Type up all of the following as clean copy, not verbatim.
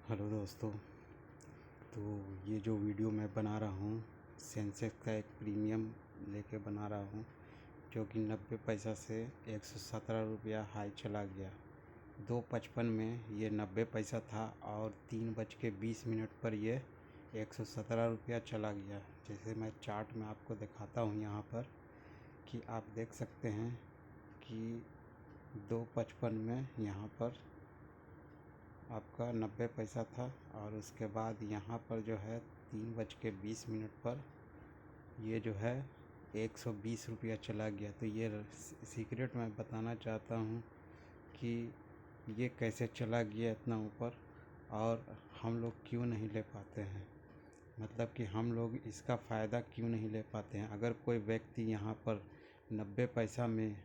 Hello दोस्तों। तो ये जो वीडियो मैं बना रहा हूँ सेंसेक्स का एक प्रीमियम लेके बना रहा हूँ, जो कि 90 पैसा से 117 रुपया हाई चला गया। 2:55 में ये 90 पैसा था और 3:20 पर ये 117 रुपया चला गया। जैसे मैं चार्ट में आपको दिखाता हूँ यहाँ पर कि आप देख सकते हैं कि 2:55 में यहाँ पर आपका 90 पैसा था और उसके बाद यहाँ पर जो है 3:20 पर ये जो है 120 रुपया चला गया। तो ये सीक्रेट मैं बताना चाहता हूँ कि ये कैसे चला गया इतना ऊपर और हम लोग क्यों नहीं ले पाते हैं, मतलब कि हम लोग इसका फ़ायदा क्यों नहीं ले पाते हैं। अगर कोई व्यक्ति यहाँ पर 90 पैसा में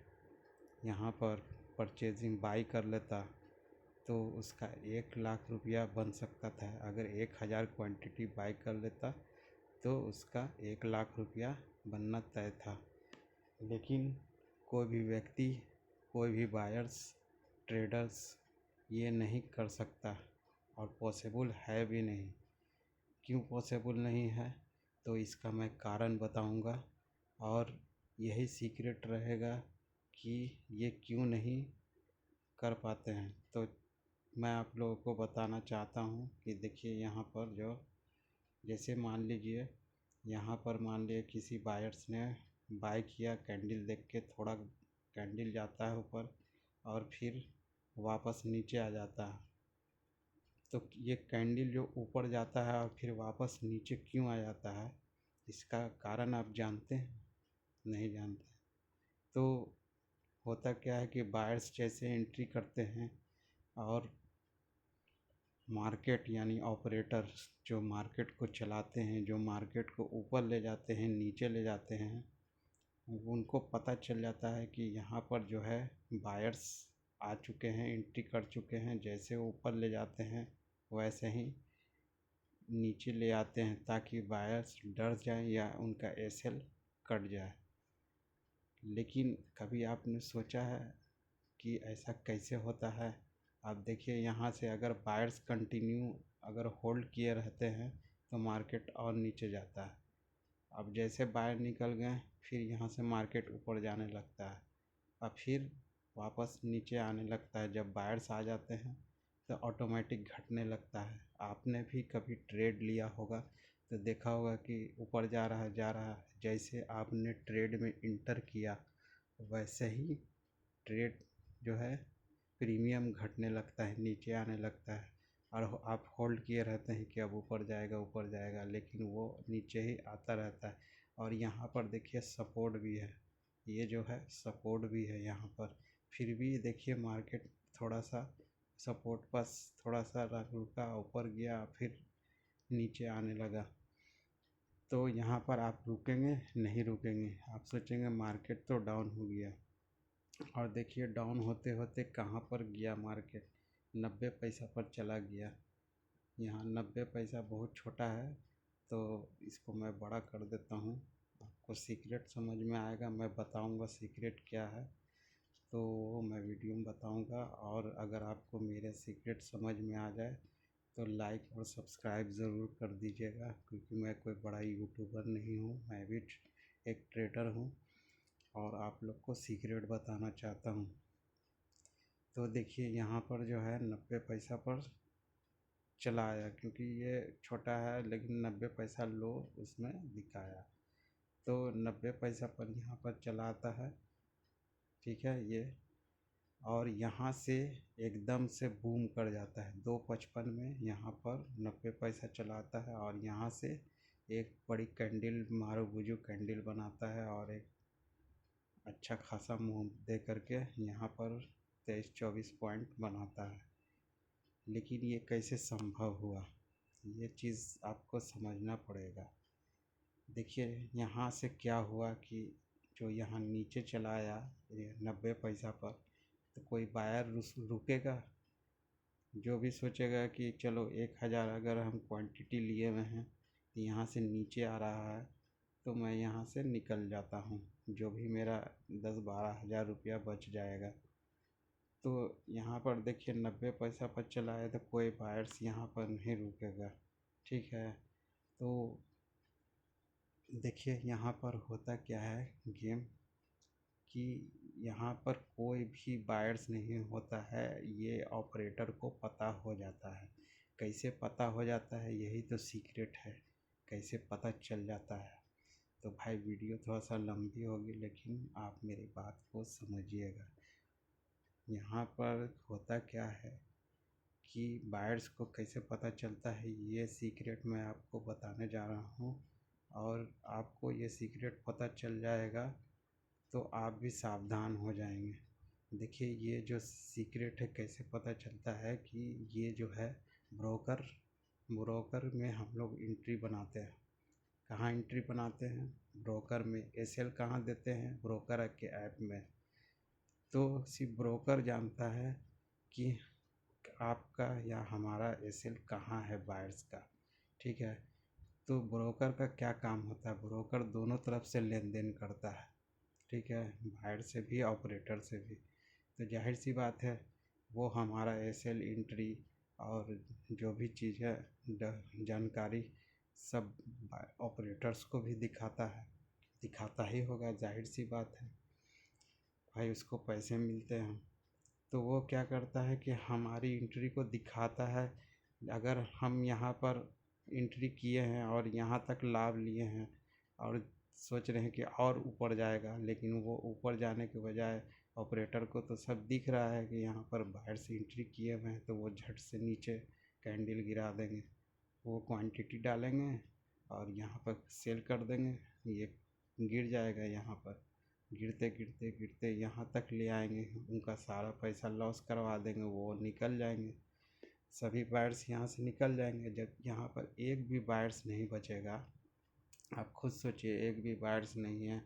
यहाँ पर परचेजिंग बाई कर लेता तो उसका 1 लाख रुपया बन सकता था। अगर 1000 क्वांटिटी बाई कर लेता तो उसका 1 लाख रुपया बनना तय था। लेकिन कोई भी व्यक्ति, कोई भी बायर्स, ट्रेडर्स ये नहीं कर सकता और पॉसिबल है भी नहीं। क्यों पॉसिबल नहीं है तो इसका मैं कारण बताऊंगा और यही सीक्रेट रहेगा कि ये क्यों नहीं कर पाते हैं। तो मैं आप लोगों को बताना चाहता हूँ कि देखिए यहाँ पर जो जैसे मान लीजिए यहाँ पर मान लिए किसी बायर्स ने बाय किया, कैंडल देख के थोड़ा कैंडल जाता है ऊपर और फिर वापस नीचे आ जाता है। तो ये कैंडल जो ऊपर जाता है और फिर वापस नीचे क्यों आ जाता है, इसका कारण आप जानते हैं? नहीं जानते। तो होता क्या है कि बायर्स जैसे एंट्री करते हैं और मार्केट यानी ऑपरेटर जो मार्केट को चलाते हैं, जो मार्केट को ऊपर ले जाते हैं, नीचे ले जाते हैं, उनको पता चल जाता है कि यहाँ पर जो है बायर्स आ चुके हैं, एंट्री कर चुके हैं। जैसे ऊपर ले जाते हैं वैसे ही नीचे ले आते हैं ताकि बायर्स डर जाएं या उनका एसएल कट जाए। लेकिन कभी आपने सोचा है कि ऐसा कैसे होता है? आप देखिए यहाँ से अगर बायर्स कंटिन्यू अगर होल्ड किए रहते हैं तो मार्केट और नीचे जाता है। अब जैसे बायर निकल गए फिर यहाँ से मार्केट ऊपर जाने लगता है और फिर वापस नीचे आने लगता है। जब बायर्स आ जाते हैं तो ऑटोमेटिक घटने लगता है। आपने भी कभी ट्रेड लिया होगा तो देखा होगा कि ऊपर जा रहा है जा रहा है, जैसे आपने ट्रेड में इंटर किया वैसे ही ट्रेड जो है प्रीमियम घटने लगता है, नीचे आने लगता है और आप होल्ड किए रहते हैं कि अब ऊपर जाएगा ऊपर जाएगा, लेकिन वो नीचे ही आता रहता है। और यहाँ पर देखिए सपोर्ट भी है, ये जो है सपोर्ट भी है यहाँ पर। फिर भी देखिए मार्केट थोड़ा सा सपोर्ट पास थोड़ा सा रुका, ऊपर गया फिर नीचे आने लगा। तो यहाँ पर आप रुकेंगे नहीं रुकेंगे, आप सोचेंगे मार्केट तो डाउन हो गया और देखिए डाउन होते होते कहाँ पर गया मार्केट, 90 पैसा पर चला गया। यहाँ 90 पैसा बहुत छोटा है तो इसको मैं बड़ा कर देता हूँ, आपको सीक्रेट समझ में आएगा। मैं बताऊँगा सीक्रेट क्या है तो वो मैं वीडियो में बताऊँगा। और अगर आपको मेरे सीक्रेट समझ में आ जाए तो लाइक और सब्सक्राइब ज़रूर कर दीजिएगा, क्योंकि मैं कोई बड़ा यूट्यूबर नहीं हूँ, मैं भी एक ट्रेडर हूँ और आप लोग को सीक्रेट बताना चाहता हूँ। तो देखिए यहाँ पर जो है 90 पैसा पर चला आया, क्योंकि ये छोटा है लेकिन 90 पैसा लो उसमें दिखाया तो 90 पैसा पर यहाँ पर चला आता है। ठीक है ये, और यहाँ से एकदम से बूम कर जाता है 2:55 में यहाँ पर 90 पैसा चला आता है और यहाँ से एक बड़ी कैंडल मारो बुझू कैंडल बनाता है और एक अच्छा खासा मूव दे करके यहाँ पर 23-24 पॉइंट बनाता है। लेकिन ये कैसे संभव हुआ, ये चीज़ आपको समझना पड़ेगा। देखिए यहाँ से क्या हुआ कि जो यहाँ नीचे चला आया ये 90 पैसा पर, तो कोई बायर रुकेगा? जो भी सोचेगा कि चलो 1000 अगर हम क्वांटिटी लिए हुए हैं तो यहाँ से नीचे आ रहा है तो मैं यहाँ से निकल जाता हूँ, जो भी मेरा 10-12 हज़ार रुपया बच जाएगा। तो तो यहाँ पर देखिए 90 पैसा पर चला है, तो कोई बायर्स यहाँ पर नहीं रुकेगा। ठीक है, तो देखिए यहाँ पर होता क्या है गेम कि यहाँ पर कोई भी बायर्स नहीं होता है, ये ऑपरेटर को पता हो जाता है। कैसे पता हो जाता है, यही तो सीक्रेट है, कैसे पता चल जाता है। तो भाई वीडियो थोड़ा सा लंबी होगी, लेकिन आप मेरी बात को समझिएगा। यहाँ पर होता क्या है कि बायर्स को कैसे पता चलता है, ये सीक्रेट मैं आपको बताने जा रहा हूँ। और आपको ये सीक्रेट पता चल जाएगा तो आप भी सावधान हो जाएंगे। देखिए ये जो सीक्रेट है कैसे पता चलता है कि ये जो है ब्रोकर ब्रोकर में हम लोग एंट्री बनाते हैं। कहाँ एंट्री बनाते हैं? ब्रोकर में। एसएल कहाँ देते हैं? ब्रोकर के ऐप में। तो सिर्फ ब्रोकर जानता है कि आपका या हमारा एसएल कहाँ है बायर्स का। ठीक है, तो ब्रोकर का क्या काम होता है? ब्रोकर दोनों तरफ से लेन देन करता है। ठीक है, बायर से भी ऑपरेटर से भी। तो जाहिर सी बात है वो हमारा एसएल एंट्री और जो भी चीज़ है जानकारी सब ऑपरेटर्स को भी दिखाता ही होगा, जाहिर सी बात है भाई, उसको पैसे मिलते हैं। तो वो क्या करता है कि हमारी एंट्री को दिखाता है। अगर हम यहाँ पर एंट्री किए हैं और यहाँ तक लाभ लिए हैं और सोच रहे हैं कि और ऊपर जाएगा, लेकिन वो ऊपर जाने के बजाय ऑपरेटर को तो सब दिख रहा है कि यहाँ पर बाहर से एंट्री किए हुए हैं, तो वो झट से नीचे कैंडल गिरा देंगे, वो क्वांटिटी डालेंगे और यहाँ पर सेल कर देंगे। ये गिर जाएगा, यहाँ पर गिरते गिरते गिरते यहाँ तक ले आएंगे, उनका सारा पैसा लॉस करवा देंगे, वो निकल जाएंगे। सभी बायर्स यहाँ से निकल जाएंगे। जब यहाँ पर एक भी बायर्स नहीं बचेगा, आप खुद सोचिए, एक भी बायर्स नहीं है,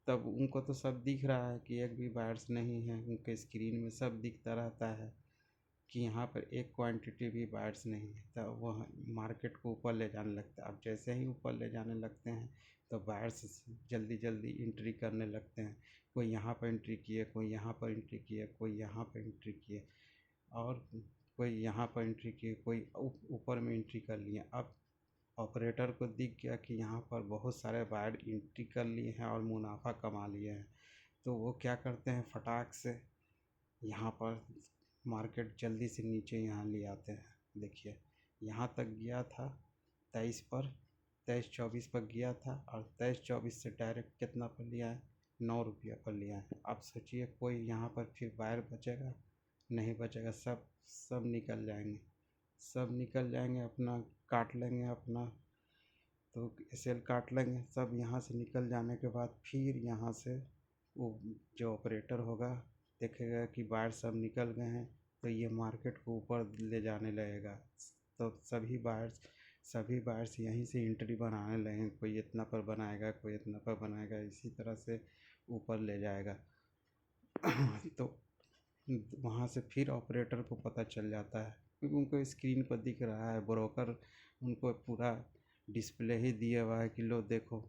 तब उनको तो सब दिख रहा है कि एक भी बायर्स नहीं है, उनके स्क्रीन में सब दिखता रहता है कि यहाँ पर एक क्वांटिटी भी बायर्स नहीं है, तब वह मार्केट को ऊपर ले जाने लगता है। अब जैसे ही ऊपर ले जाने लगते हैं तो बायर्स जल्दी जल्दी एंट्री करने लगते हैं। कोई यहाँ पर एंट्री किए, कोई यहाँ पर एंट्री किए, कोई यहाँ पर एंट्री किए और कोई यहाँ पर एंट्री किए, कोई ऊपर में एंट्री कर लिए। अब ऑपरेटर को दिख गया कि यहाँ पर बहुत सारे बायर एंट्री कर लिए हैं और मुनाफा कमा लिए हैं, तो वो क्या करते हैं, फटाक से यहाँ पर मार्केट जल्दी से नीचे यहाँ ले आते हैं। देखिए यहाँ तक गया था 23 पर, 23-24 पर गया था और 23-24 से डायरेक्ट कितना पर लिया है? 9 रुपया पर लिया है। अब सोचिए कोई यहाँ पर फिर बायर बचेगा? नहीं बचेगा, सब सब निकल जाएंगे, सब निकल जाएंगे, अपना काट लेंगे अपना, तो एसएल काट लेंगे सब। यहाँ से निकल जाने के बाद फिर यहाँ से वो जो ऑपरेटर होगा देखेगा कि बाहर सब निकल गए हैं, तो ये मार्केट को ऊपर ले जाने लगेगा। तो सभी बायर्स यहीं से एंट्री बनाने लगेंगे, कोई इतना पर बनाएगा, कोई इतना पर बनाएगा, इसी तरह से ऊपर ले जाएगा। तो वहाँ से फिर ऑपरेटर को पता चल जाता है, क्योंकि उनको स्क्रीन पर दिख रहा है, ब्रोकर उनको पूरा डिस्प्ले ही दिया हुआ है कि लो देखो,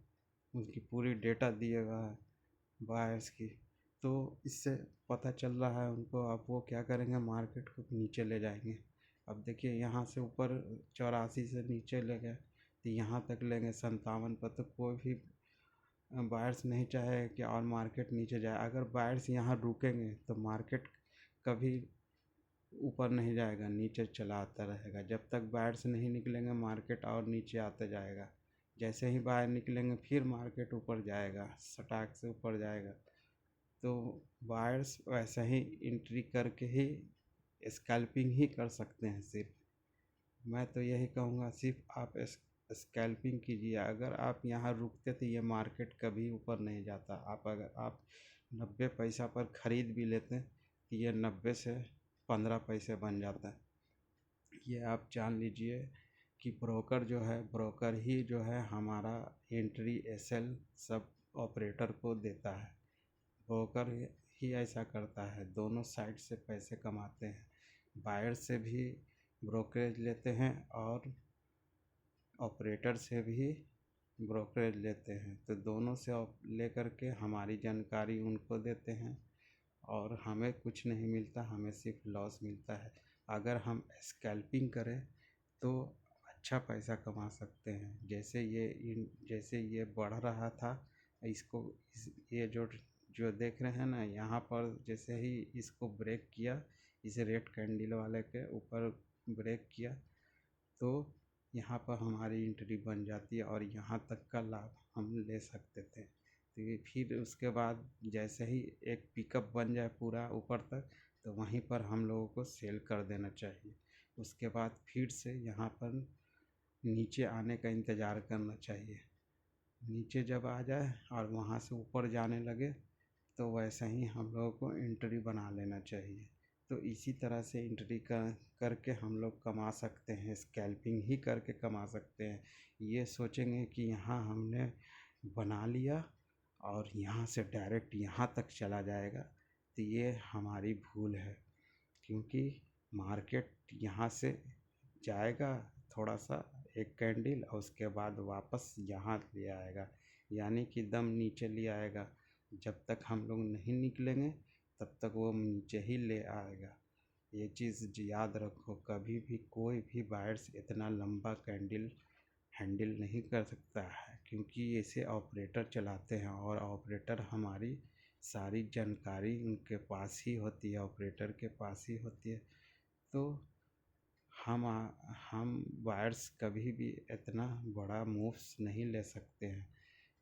उनकी पूरी डेटा दिया हुआ है बायर्स की। तो इससे पता चल रहा है उनको। अब वो क्या करेंगे, मार्केट को नीचे ले जाएंगे। अब देखिए यहाँ से ऊपर 84 से नीचे ले गए, तो यहाँ तक लेंगे 57 पर। तो कोई भी बायर्स नहीं चाहे कि और मार्केट नीचे जाए। अगर बायर्स यहाँ रुकेंगे तो मार्केट कभी ऊपर नहीं जाएगा, नीचे चला आता रहेगा। जब तक बायर्स नहीं निकलेंगे मार्केट और नीचे आता जाएगा। जैसे ही बाहर निकलेंगे फिर मार्केट ऊपर जाएगा, सटाक से ऊपर जाएगा। तो बायर्स वैसा ही एंट्री करके ही स्कैल्पिंग ही कर सकते हैं। सिर्फ मैं तो यही कहूँगा, सिर्फ आप स्कैल्पिंग कीजिए। अगर आप यहाँ रुकते तो ये मार्केट कभी ऊपर नहीं जाता। अगर आप 90 पैसा पर ख़रीद भी लेते तो ये 90 से 15 पैसे बन जाता है। ये आप जान लीजिए कि ब्रोकर जो है, ब्रोकर ही जो है हमारा एंट्री एसएल सब ऑपरेटर को देता है। ब्रोकर ही ऐसा करता है, दोनों साइड से पैसे कमाते हैं। बायर से भी ब्रोकरेज लेते हैं और ऑपरेटर से भी ब्रोकरेज लेते हैं। तो दोनों से ले करके हमारी जानकारी उनको देते हैं और हमें कुछ नहीं मिलता, हमें सिर्फ लॉस मिलता है। अगर हम स्कैल्पिंग करें तो अच्छा पैसा कमा सकते हैं। जैसे ये बढ़ रहा था, इसको ये जो जो देख रहे हैं ना, यहाँ पर जैसे ही इसको ब्रेक किया, इस रेड कैंडल वाले के ऊपर ब्रेक किया, तो यहाँ पर हमारी एंट्री बन जाती है और यहाँ तक का लाभ हम ले सकते थे। तो ये फिर उसके बाद जैसे ही एक पिकअप बन जाए पूरा ऊपर तक, तो वहीं पर हम लोगों को सेल कर देना चाहिए। उसके बाद फिर से यहाँ पर नीचे आने का इंतज़ार करना चाहिए। नीचे जब आ जाए और वहाँ से ऊपर जाने लगे, तो वैसे ही हम लोगों को एंट्री बना लेना चाहिए। तो इसी तरह से एंट्री करके हम लोग कमा सकते हैं, स्कैल्पिंग ही करके कमा सकते हैं। ये सोचेंगे कि यहाँ हमने बना लिया और यहाँ से डायरेक्ट यहाँ तक चला जाएगा, तो ये हमारी भूल है। क्योंकि मार्केट यहाँ से जाएगा थोड़ा सा, एक कैंडल, और उसके बाद वापस यहाँ ले आएगा, यानी कि दम नीचे ले आएगा। जब तक हम लोग नहीं निकलेंगे तब तक वो नीचे ही ले आएगा। ये चीज़ याद रखो, कभी भी कोई भी बायर्स इतना लंबा कैंडल हैंडल नहीं कर सकता है, क्योंकि इसे ऑपरेटर चलाते हैं और ऑपरेटर हमारी सारी जानकारी उनके पास ही होती है, ऑपरेटर के पास ही होती है। तो हम हम बायर्स कभी भी इतना बड़ा मूव्स नहीं ले सकते हैं,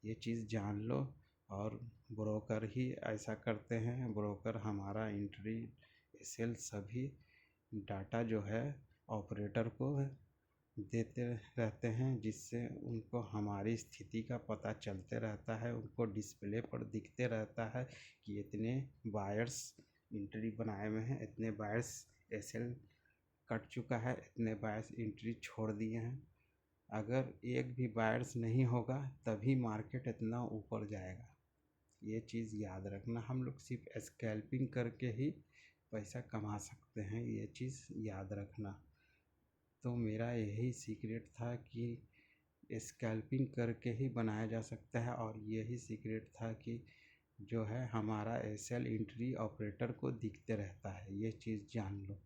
ये चीज़ जान लो। और ब्रोकर ही ऐसा करते हैं, ब्रोकर हमारा एंट्री सेल सभी डाटा जो है ऑपरेटर को देते रहते हैं, जिससे उनको हमारी स्थिति का पता चलते रहता है। उनको डिस्प्ले पर दिखते रहता है कि इतने बायर्स एंट्री बनाए हुए हैं, इतने बायर्स एसएल कट चुका है, इतने बायर्स एंट्री छोड़ दिए हैं। अगर एक भी बायर्स नहीं होगा तभी मार्केट इतना ऊपर जाएगा। ये चीज़ याद रखना, हम लोग सिर्फ स्कैल्पिंग करके ही पैसा कमा सकते हैं, ये चीज़ याद रखना। तो मेरा यही सीक्रेट था कि स्कैल्पिंग करके ही बनाया जा सकता है, और यही सीक्रेट था कि जो है हमारा एसएल एंट्री ऑपरेटर को दिखते रहता है, ये चीज़ जान लो।